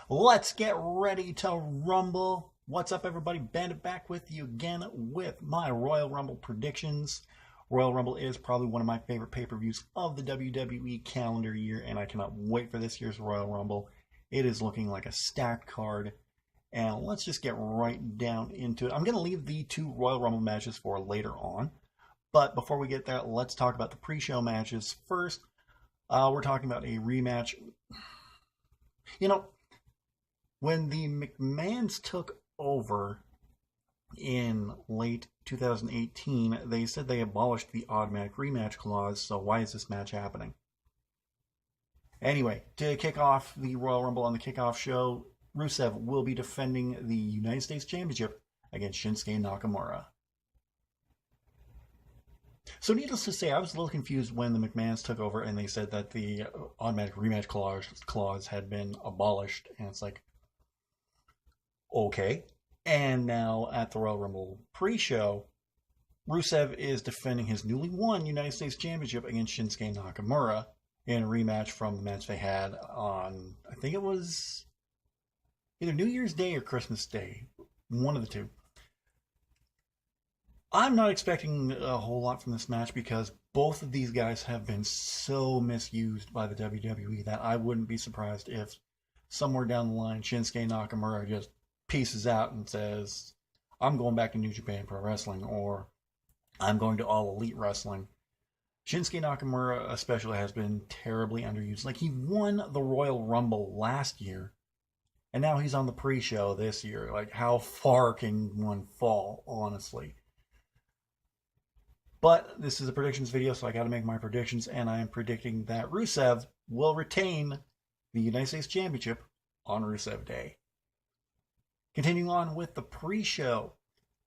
Let's get ready to rumble. What's up, everybody? Bandit back with you again with my Royal Rumble predictions. Royal Rumble is probably one of my favorite pay-per-views of the WWE calendar year, and I cannot wait for this year's Royal Rumble. It is looking like a stacked card, and let's just get right down into it. I'm going to leave the two Royal Rumble matches for later on, but before we get there, let's talk about the pre-show matches first. We're talking about a rematch. You know, when the McMahons took over in late 2018, they said they abolished the automatic rematch clause, so why is this match happening? Anyway, to kick off the Royal Rumble on the kickoff show, Rusev will be defending the United States Championship against Shinsuke Nakamura. So needless to say, I was a little confused when the McMahons took over and they said that the automatic rematch clause had been abolished, and it's like, okay. And now at the Royal Rumble pre-show, Rusev is defending his newly won United States Championship against Shinsuke Nakamura in a rematch from the match they had on, I think it was either New Year's Day or Christmas Day. One of the two. I'm not expecting a whole lot from this match because both of these guys have been so misused by the WWE that I wouldn't be surprised if somewhere down the line Shinsuke Nakamura just pieces out and says, I'm going back to New Japan Pro Wrestling, or I'm going to All Elite Wrestling. Shinsuke Nakamura especially has been terribly underused. Like, he won the Royal Rumble last year, and now he's on the pre-show this year. Like, how far can one fall, honestly? But this is a predictions video, so I got to make my predictions, and I am predicting that Rusev will retain the United States Championship on Rusev Day. Continuing on with the pre-show,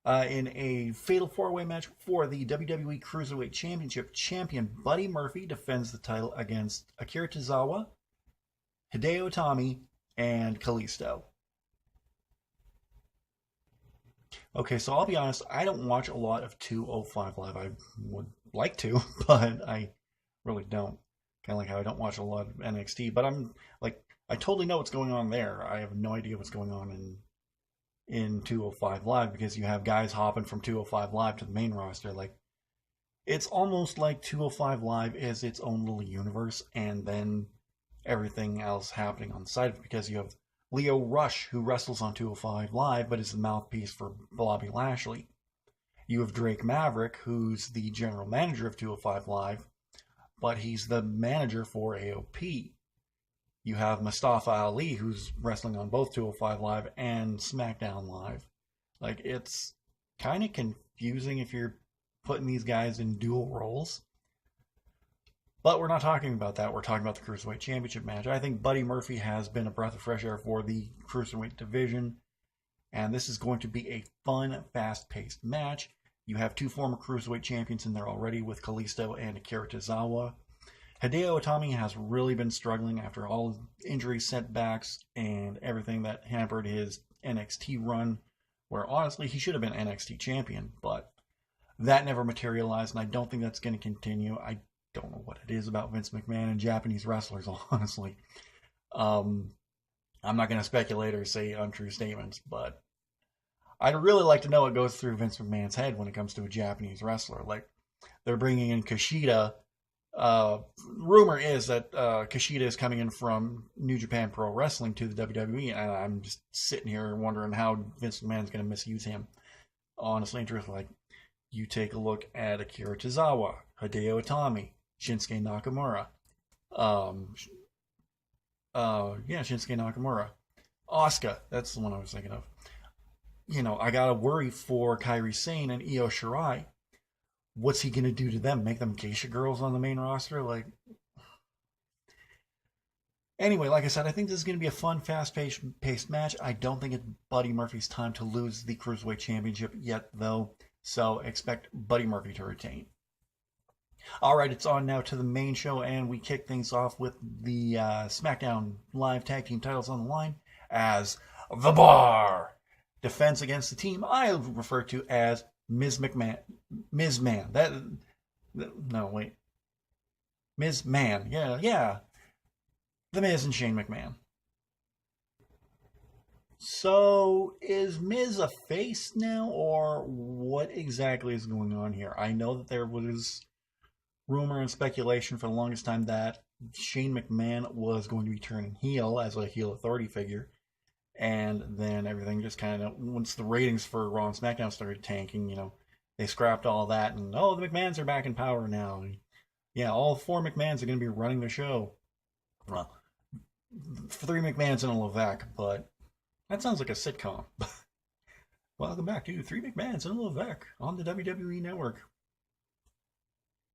in a fatal four-way match for the WWE Cruiserweight Championship, champion Buddy Murphy defends the title against Akira Tozawa, Hideo Itami, and Kalisto. Okay, so I'll be honest, I don't watch a lot of 205 Live. I would like to, but I really don't. Kind of like how I don't watch a lot of NXT, but I'm like, I totally know what's going on there. I have no idea what's going on in 205 Live, because you have guys hopping from 205 Live to the main roster. Like, it's almost like 205 Live is its own little universe, and then everything else happening on the side of it, because you have Leo Rush, who wrestles on 205 Live, but is the mouthpiece for Bobby Lashley. You have Drake Maverick, who's the general manager of 205 Live, but he's the manager for AOP. You have Mustafa Ali, who's wrestling on both 205 Live and SmackDown Live. Like, it's kind of confusing if you're putting these guys in dual roles. But we're not talking about that. We're talking about the Cruiserweight Championship match. I think Buddy Murphy has been a breath of fresh air for the Cruiserweight division, and this is going to be a fun, fast-paced match. You have two former Cruiserweight champions in there already with Kalisto and Akira Tozawa. Hideo Itami has really been struggling after all injury setbacks and everything that hampered his NXT run, where honestly he should have been NXT champion, but that never materialized, and I don't think that's going to continue. I don't know what it is about Vince McMahon and Japanese wrestlers, honestly. I'm not going to speculate or say untrue statements, but I'd really like to know what goes through Vince McMahon's head when it comes to a Japanese wrestler. Like, they're bringing in Kushida. Rumor is that Kushida is coming in from New Japan Pro Wrestling to the WWE, and I'm just sitting here wondering how Vince McMahon's going to misuse him. Honestly, truthfully, like, you take a look at Akira Tozawa, Hideo Itami, Shinsuke Nakamura. Shinsuke Nakamura. Asuka, that's the one I was thinking of. You know, I gotta worry for Kairi Sane and Io Shirai. What's he gonna do to them? Make them geisha girls on the main roster? Like, anyway, like I said, I think this is gonna be a fun, fast-paced match. I don't think it's Buddy Murphy's time to lose the Cruiserweight Championship yet, though. So expect Buddy Murphy to retain. Alright, it's on now to the main show, and we kick things off with the SmackDown Live Tag Team titles on the line as The Bar defends against the team I refer to as Ms. McMahon. Ms. Man. No, wait. Ms. Man. Yeah. The Miz and Shane McMahon. So, is Miz a face now, or what exactly is going on here? I know that there was rumor and speculation for the longest time that Shane McMahon was going to be turning heel as a heel authority figure, and then everything just kind of, once the ratings for Raw and SmackDown started tanking, they scrapped all that, and oh, the McMahons are back in power now. And, yeah, all four McMahons are going to be running the show. Well, three McMahons and a Levesque, but that sounds like a sitcom. Welcome back to Three McMahons and a Levesque on the WWE Network.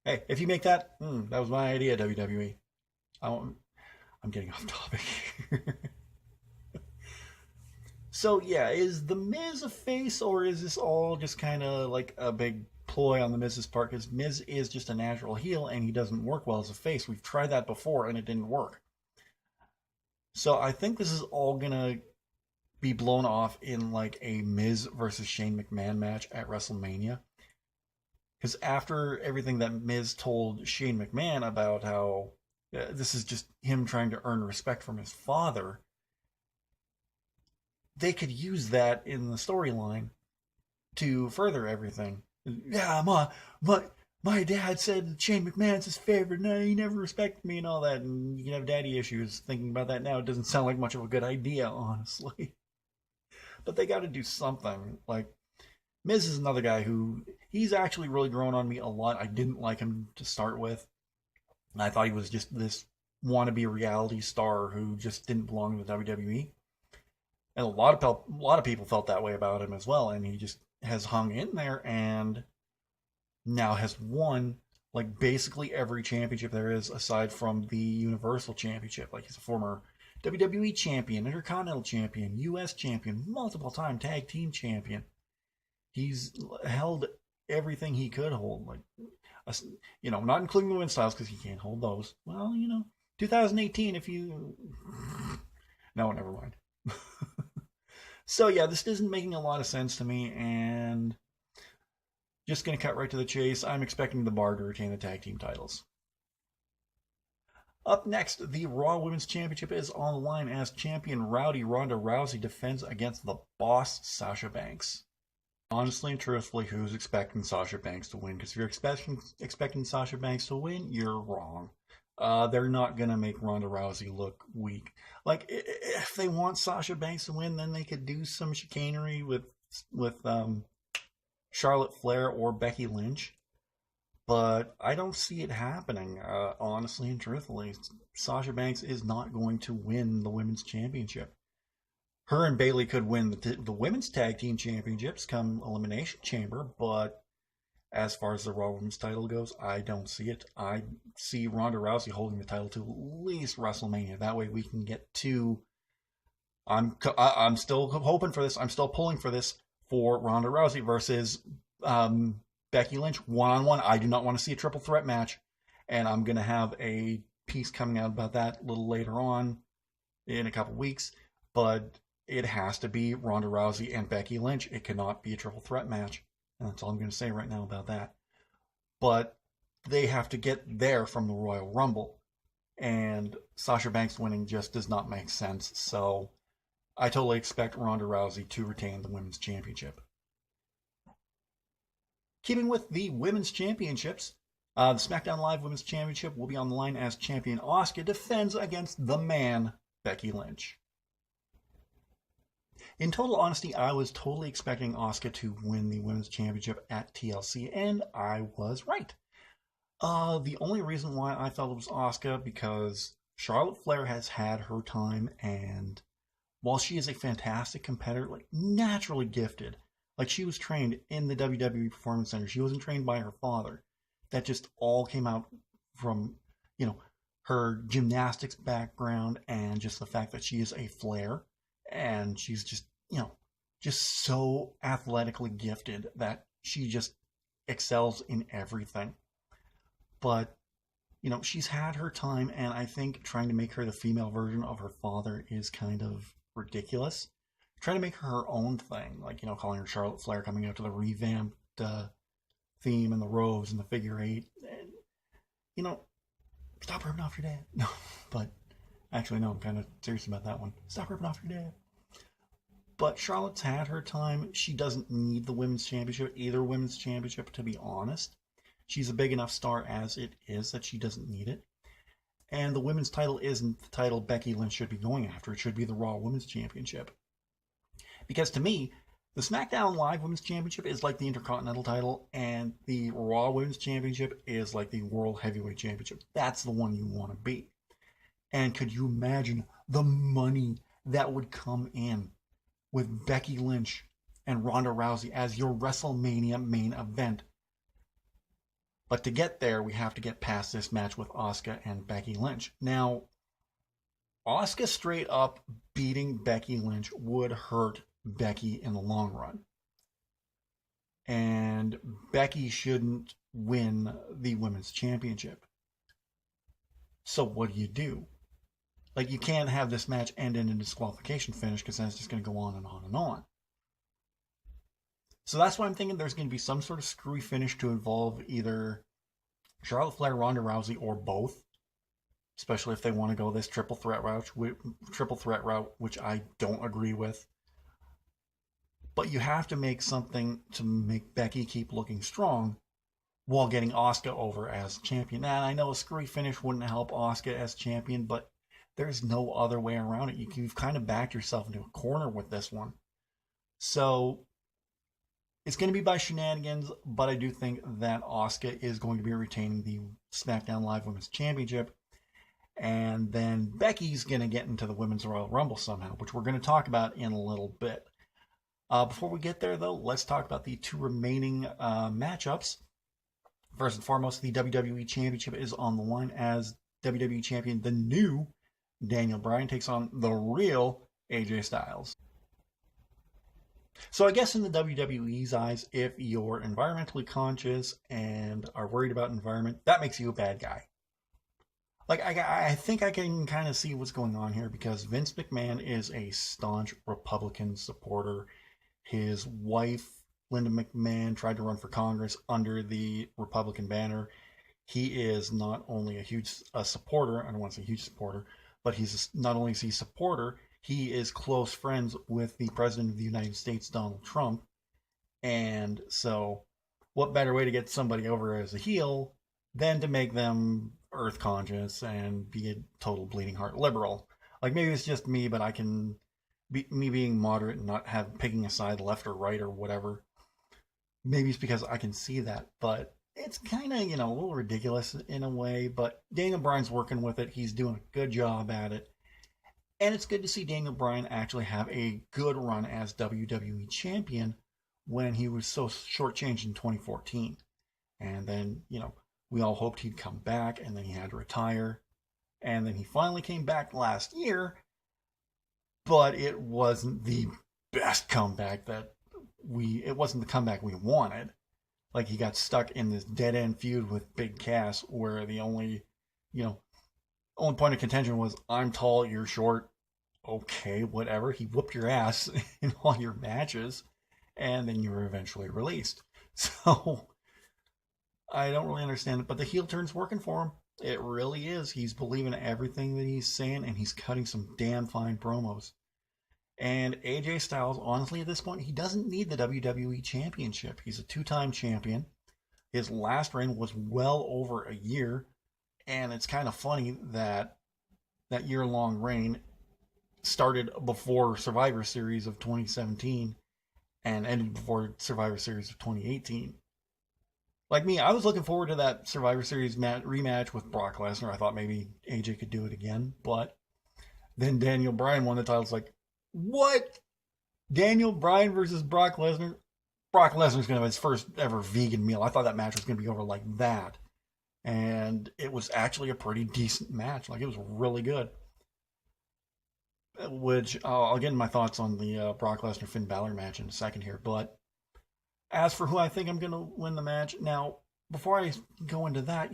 Hey, if you make that, that was my idea, WWE. I'm getting off topic here. So yeah, is the Miz a face, or is this all just kind of like a big ploy on the Miz's part? Because Miz is just a natural heel, and he doesn't work well as a face. We've tried that before, and it didn't work. So I think this is all gonna be blown off in like a Miz versus Shane McMahon match at WrestleMania. Because after everything that Miz told Shane McMahon about how this is just him trying to earn respect from his father, they could use that in the storyline to further everything. Yeah, my dad said Shane McMahon's his favorite, and he never respected me and all that, and you can have daddy issues thinking about that now. It doesn't sound like much of a good idea, honestly. But they got to do something. Like, Miz is another guy who, he's actually really grown on me a lot. I didn't like him to start with. I thought he was just this wannabe reality star who just didn't belong in the WWE. And a lot of people felt that way about him as well, and he just has hung in there and now has won like basically every championship there is aside from the Universal Championship. Like, he's a former WWE champion, Intercontinental champion, US champion, multiple time tag team champion. He's held everything he could hold, like, not including the win styles because he can't hold those. Well, 2018 if you no, never mind. So yeah, this isn't making a lot of sense to me, and just going to cut right to the chase. I'm expecting the Bar to retain the tag team titles. Up next, the Raw Women's Championship is on the line as champion Rowdy Ronda Rousey defends against the boss Sasha Banks. Honestly and truthfully, who's expecting Sasha Banks to win? Because if you're expecting Sasha Banks to win, you're wrong. They're not going to make Ronda Rousey look weak. Like, if they want Sasha Banks to win, then they could do some chicanery with Charlotte Flair or Becky Lynch. But I don't see it happening, honestly and truthfully. Sasha Banks is not going to win the Women's Championship. Her and Bayley could win the Women's Tag Team Championships come Elimination Chamber, but as far as the Raw Women's title goes, I don't see it. I see Ronda Rousey holding the title to at least WrestleMania. That way we can get to... I'm still hoping for this. I'm still pulling for this for Ronda Rousey versus Becky Lynch one-on-one. I do not want to see a triple threat match, and I'm going to have a piece coming out about that a little later on in a couple weeks, but it has to be Ronda Rousey and Becky Lynch. It cannot be a triple threat match. And that's all I'm going to say right now about that. But they have to get there from the Royal Rumble. And Sasha Banks winning just does not make sense. So I totally expect Ronda Rousey to retain the Women's Championship. Keeping with the Women's Championships, the SmackDown Live Women's Championship will be on the line as champion Asuka defends against the man, Becky Lynch. In total honesty, I was totally expecting Asuka to win the Women's Championship at TLC, and I was right. The only reason why I felt it was Asuka, because Charlotte Flair has had her time, and while she is a fantastic competitor, like, naturally gifted, like, she was trained in the WWE Performance Center. She wasn't trained by her father. That just all came out from, her gymnastics background and just the fact that she is a Flair. And she's just, just so athletically gifted that she just excels in everything. But, she's had her time, and I think trying to make her the female version of her father is kind of ridiculous. Trying to make her own thing, like, calling her Charlotte Flair, coming out to the revamped theme and the robes and the figure eight. And, stop ripping off your dad. No, but... Actually, no, I'm kind of serious about that one. Stop ripping off your dad. But Charlotte's had her time. She doesn't need the women's championship, either women's championship, to be honest. She's a big enough star as it is that she doesn't need it. And the women's title isn't the title Becky Lynch should be going after. It should be the Raw Women's Championship. Because to me, the SmackDown Live Women's Championship is like the Intercontinental title, and the Raw Women's Championship is like the World Heavyweight Championship. That's the one you want to be. And could you imagine the money that would come in with Becky Lynch and Ronda Rousey as your WrestleMania main event? But to get there, we have to get past this match with Asuka and Becky Lynch. Now, Asuka straight up beating Becky Lynch would hurt Becky in the long run. And Becky shouldn't win the women's championship. So what do? Like, you can't have this match end in a disqualification finish because then it's just going to go on and on and on. So that's why I'm thinking there's going to be some sort of screwy finish to involve either Charlotte Flair, Ronda Rousey, or both. Especially if they want to go this triple threat route, which I don't agree with. But you have to make something to make Becky keep looking strong while getting Asuka over as champion. Now, I know a screwy finish wouldn't help Asuka as champion, but there's no other way around it. You've kind of backed yourself into a corner with this one. So it's going to be by shenanigans, but I do think that Asuka is going to be retaining the SmackDown Live Women's Championship. And then Becky's going to get into the Women's Royal Rumble somehow, which we're going to talk about in a little bit. Before we get there, though, let's talk about the two remaining matchups. First and foremost, the WWE Championship is on the line as WWE Champion, the new Daniel Bryan, takes on the real AJ Styles. So I guess in the WWE's eyes, if you're environmentally conscious and are worried about environment, that makes you a bad guy. Like, I think I can kind of see what's going on here because Vince McMahon is a staunch Republican supporter. His wife, Linda McMahon, tried to run for Congress under the Republican banner. He is not only a huge supporter, I don't want to say huge supporter, but not only is he a supporter, he is close friends with the President of the United States, Donald Trump. And so what better way to get somebody over as a heel than to make them earth conscious and be a total bleeding heart liberal? Like, maybe it's just me, but I can be me being moderate and not picking a side left or right or whatever. Maybe it's because I can see that, but it's kind of, a little ridiculous in a way, but Daniel Bryan's working with it. He's doing a good job at it. And it's good to see Daniel Bryan actually have a good run as WWE Champion when he was so shortchanged in 2014. And then, we all hoped he'd come back, and then he had to retire. And then he finally came back last year, but it wasn't the best comeback it wasn't the comeback we wanted. Like, he got stuck in this dead-end feud with Big Cass where the only point of contention was, I'm tall, you're short. Okay, whatever. He whooped your ass in all your matches, and then you were eventually released. So I don't really understand it, but the heel turn's working for him. It really is. He's believing everything that he's saying, and he's cutting some damn fine promos. And AJ Styles, honestly, at this point, he doesn't need the WWE Championship. He's a two-time champion. His last reign was well over a year, and it's kind of funny that that year-long reign started before Survivor Series of 2017 and ended before Survivor Series of 2018. Like me, I was looking forward to that Survivor Series rematch with Brock Lesnar. I thought maybe AJ could do it again, but then Daniel Bryan won the title. It's like, what? Daniel Bryan versus Brock Lesnar? Brock Lesnar's going to have his first ever vegan meal. I thought that match was going to be over like that. And it was actually a pretty decent match. Like, it was really good. Which, I'll get into my thoughts on the Brock Lesnar-Finn Balor match in a second here. But as for who I think I'm going to win the match, now, before I go into that,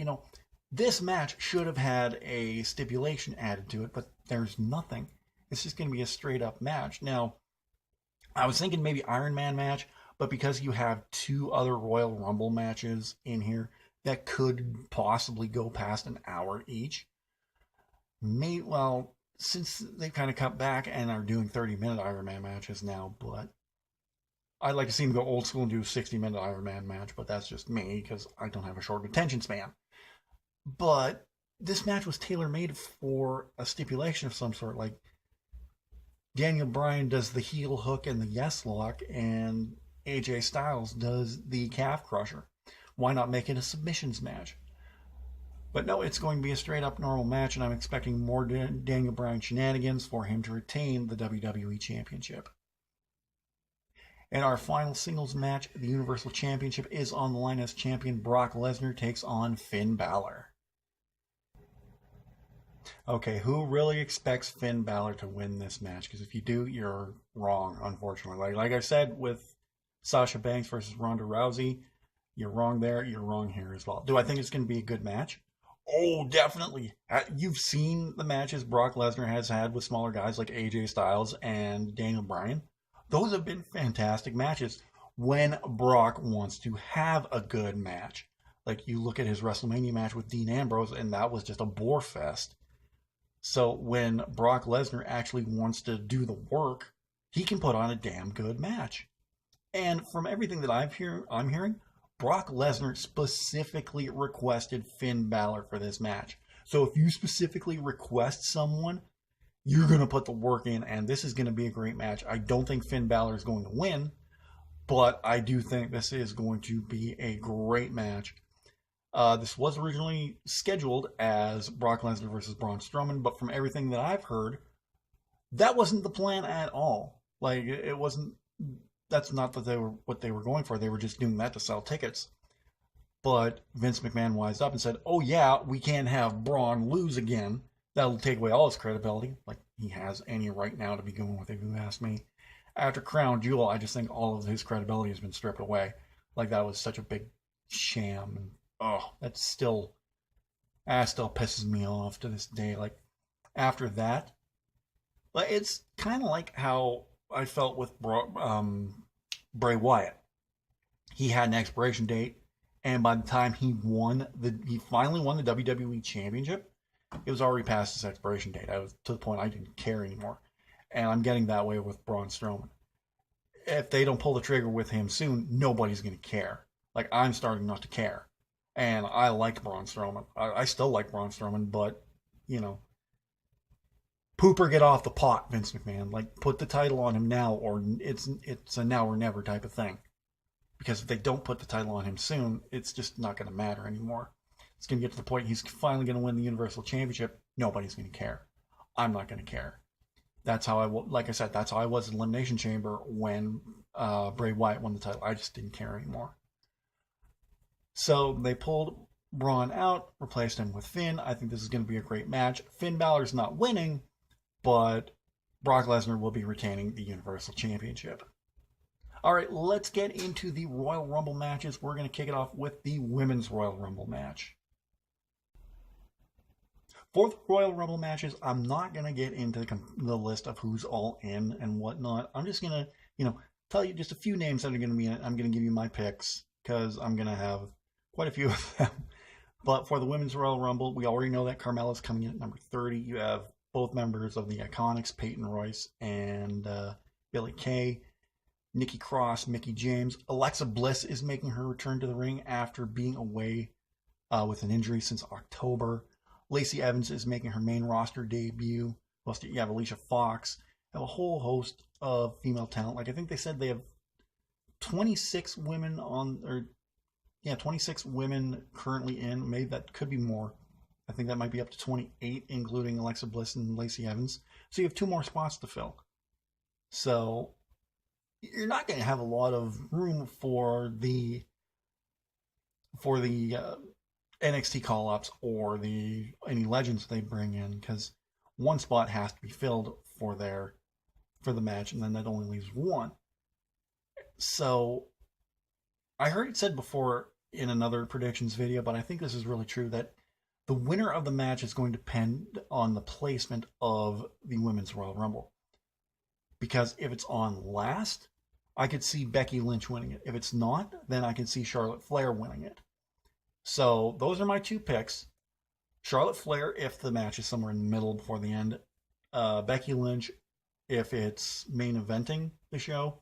this match should have had a stipulation added to it, but there's nothing. It's just going to be a straight-up match. Now, I was thinking maybe Iron Man match, but because you have two other Royal Rumble matches in here that could possibly go past an hour each, since they kind of cut back and are doing 30-minute Iron Man matches now, but I'd like to see them go old school and do a 60-minute Iron Man match, but that's just me because I don't have a short attention span. But this match was tailor-made for a stipulation of some sort. Like, Daniel Bryan does the heel hook and the yes lock, and AJ Styles does the calf crusher. Why not make it a submissions match? But no, it's going to be a straight up normal match, and I'm expecting more Daniel Bryan shenanigans for him to retain the WWE Championship. In our final singles match, the Universal Championship is on the line as champion Brock Lesnar takes on Finn Balor. Okay, who really expects Finn Balor to win this match? Because if you do, you're wrong, unfortunately. Like I said with Sasha Banks versus Ronda Rousey, you're wrong there, you're wrong here as well. Do I think it's going to be a good match? Oh, definitely. You've seen the matches Brock Lesnar has had with smaller guys like AJ Styles and Daniel Bryan. Those have been fantastic matches when Brock wants to have a good match. Like, you look at his WrestleMania match with Dean Ambrose, and that was just a bore fest. So when Brock Lesnar actually wants to do the work, he can put on a damn good match. And from everything that I'm hearing, Brock Lesnar specifically requested Finn Balor for this match. So if you specifically request someone, you're going to put the work in, and this is going to be a great match. I don't think Finn Balor is going to win, but I do think this is going to be a great match. This was originally scheduled as Brock Lesnar versus Braun Strowman, but from everything that I've heard, that wasn't the plan at all. Like, it wasn't. That's not what they were going for. They were just doing that to sell tickets. But Vince McMahon wised up and said, "Oh yeah, we can't have Braun lose again. That'll take away all his credibility. Like, he has any right now to be going with it, if you ask me. After Crown Jewel, I just think all of his credibility has been stripped away. Like, that was such a big sham. And, that still pisses me off to this day. Like, after that, like, it's kind of like how I felt with Bray Wyatt. He had an expiration date, and by the time he finally won the WWE Championship, it was already past his expiration date. I was to the point I didn't care anymore. And I'm getting that way with Braun Strowman. If they don't pull the trigger with him soon, nobody's going to care. Like, I'm starting not to care. And I liked Braun Strowman. I still like Braun Strowman, but, poop or get off the pot, Vince McMahon. Like, put the title on him now, or it's a now or never type of thing. Because if they don't put the title on him soon, it's just not going to matter anymore. It's going to get to the point he's finally going to win the Universal Championship. Nobody's going to care. I'm not going to care. That's how that's how I was in Elimination Chamber when Bray Wyatt won the title. I just didn't care anymore. So they pulled Braun out, replaced him with Finn. I think this is going to be a great match. Finn Balor's not winning, but Brock Lesnar will be retaining the Universal Championship. All right, let's get into the Royal Rumble matches. We're going to kick it off with the Women's Royal Rumble match. For the Royal Rumble matches, I'm not going to get into the list of who's all in and whatnot. I'm just going to, tell you just a few names that are going to be in it. I'm going to give you my picks because I'm going to have quite a few of them. But for the Women's Royal Rumble, we already know that Carmella's coming in at number 30. You have both members of the Iconics, Peyton Royce and Billie Kay. Nikki Cross, Mickie James. Alexa Bliss is making her return to the ring after being away with an injury since October. Lacey Evans is making her main roster debut. Plus, you have Alicia Fox. You have a whole host of female talent. Like, I think they said they have 26 women 26 women currently in. Maybe that could be more. I think that might be up to 28, including Alexa Bliss and Lacey Evans. So you have 2 more spots to fill. So you're not going to have a lot of room for the NXT call-ups or any legends they bring in, because one spot has to be filled for the match, and then that only leaves one. So I heard it said before in another predictions video, but I think this is really true, that the winner of the match is going to depend on the placement of the Women's Royal Rumble. Because if it's on last, I could see Becky Lynch winning it. If it's not, then I can see Charlotte Flair winning it. So those are my 2 picks. Charlotte Flair if the match is somewhere in the middle before the end. Becky Lynch if it's main eventing the show.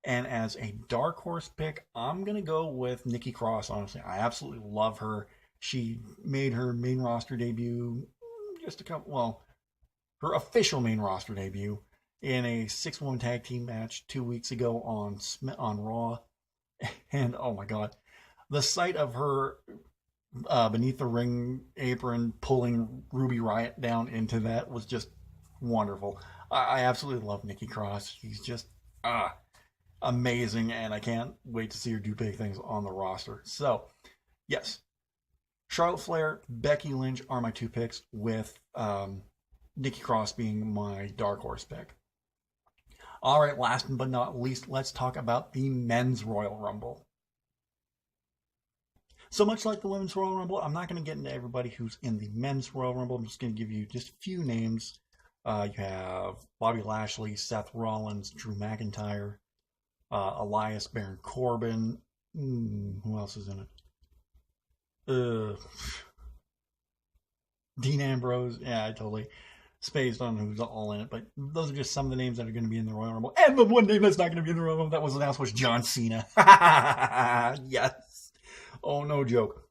And as a dark horse pick, I'm going to go with Nikki Cross, honestly. I absolutely love her. She made her main roster debut just a couple, well, her official main roster debut in a 6-woman tag team match 2 weeks ago on Raw. And oh my God, the sight of her beneath the ring apron pulling Ruby Riott down into that was just wonderful. I absolutely love Nikki Cross. She's just amazing, and I can't wait to see her do big things on the roster. So, yes, Charlotte Flair, Becky Lynch are my 2 picks, with Nikki Cross being my dark horse pick. All right, last but not least, let's talk about the men's Royal Rumble. So much like the women's Royal Rumble, I'm not going to get into everybody who's in the men's Royal Rumble. I'm just going to give you just a few names. You have Bobby Lashley, Seth Rollins, Drew McIntyre, Elias, Baron Corbin. Who else is in it? Dean Ambrose. Yeah, I totally spaced on who's all in it, but those are just some of the names that are going to be in the Royal Rumble. And the one name that's not going to be in the Royal Rumble that was announced was John Cena. Yes. Oh, no joke.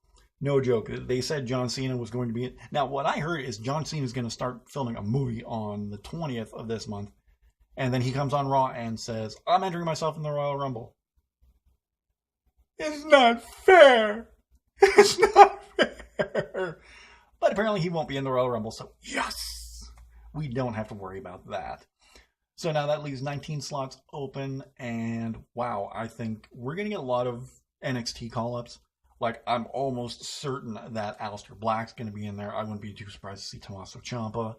No joke. They said John Cena was going to be in. Now, what I heard is John Cena is going to start filming a movie on the 20th of this month. And then he comes on Raw and says, I'm entering myself in the Royal Rumble. It's not fair. It's not fair. But apparently he won't be in the Royal Rumble, so yes, we don't have to worry about that. So now that leaves 19 slots open, and wow, I think we're going to get a lot of NXT call-ups. Like, I'm almost certain that Aleister Black's going to be in there. I wouldn't be too surprised to see Tommaso Ciampa.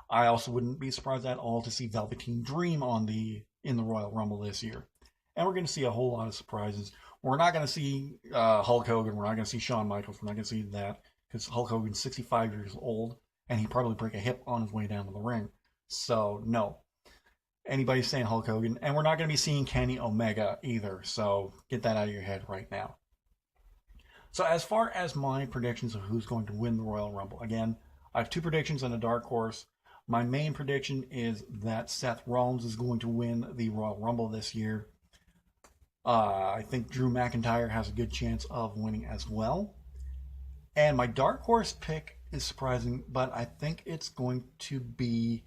I also wouldn't be surprised at all to see Velveteen Dream in the Royal Rumble this year. And we're going to see a whole lot of surprises. We're not going to see Hulk Hogan. We're not going to see Shawn Michaels. We're not going to see that, because Hulk Hogan's 65 years old, and he'd probably break a hip on his way down to the ring. So, no. Anybody's saying Hulk Hogan. And we're not going to be seeing Kenny Omega either. So, get that out of your head right now. So, as far as my predictions of who's going to win the Royal Rumble, again, I have 2 predictions and a dark horse. My main prediction is that Seth Rollins is going to win the Royal Rumble this year. I think Drew McIntyre has a good chance of winning as well. And my dark horse pick is surprising, but I think it's going to be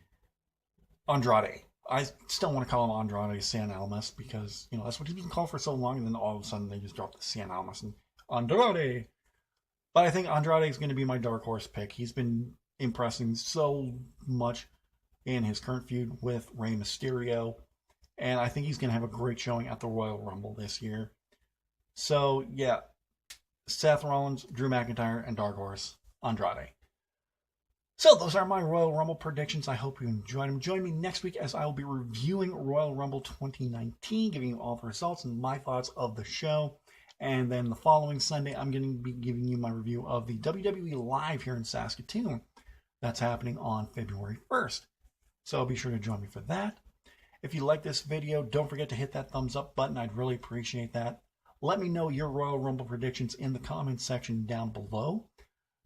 Andrade. I still want to call him Andrade San Almas because, that's what he's been called for so long, and then all of a sudden they just dropped the San Almas and Andrade. But I think Andrade is going to be my dark horse pick. He's been impressing so much in his current feud with Rey Mysterio, and I think he's going to have a great showing at the Royal Rumble this year. So, yeah, Seth Rollins, Drew McIntyre, and dark horse Andrade. So those are my Royal Rumble predictions. I hope you enjoyed them. Join me next week as I will be reviewing Royal Rumble 2019, giving you all the results and my thoughts of the show. And then the following Sunday, I'm going to be giving you my review of the WWE Live here in Saskatoon. That's happening on February 1st. So be sure to join me for that. If you like this video, don't forget to hit that thumbs up button. I'd really appreciate that. Let me know your Royal Rumble predictions in the comments section down below.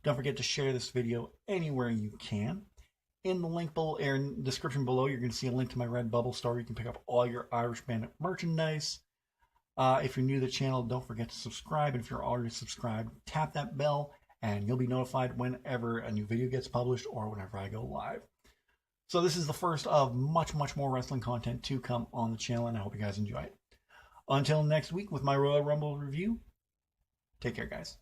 Don't forget to share this video anywhere you can. In the link below, or in the description below, you're going to see a link to my Redbubble store. You can pick up all your Irish Bandit merchandise. If you're new to the channel, don't forget to subscribe. And if you're already subscribed, tap that bell and you'll be notified whenever a new video gets published or whenever I go live. So this is the first of much, much more wrestling content to come on the channel, and I hope you guys enjoy it. Until next week with my Royal Rumble review, take care, guys.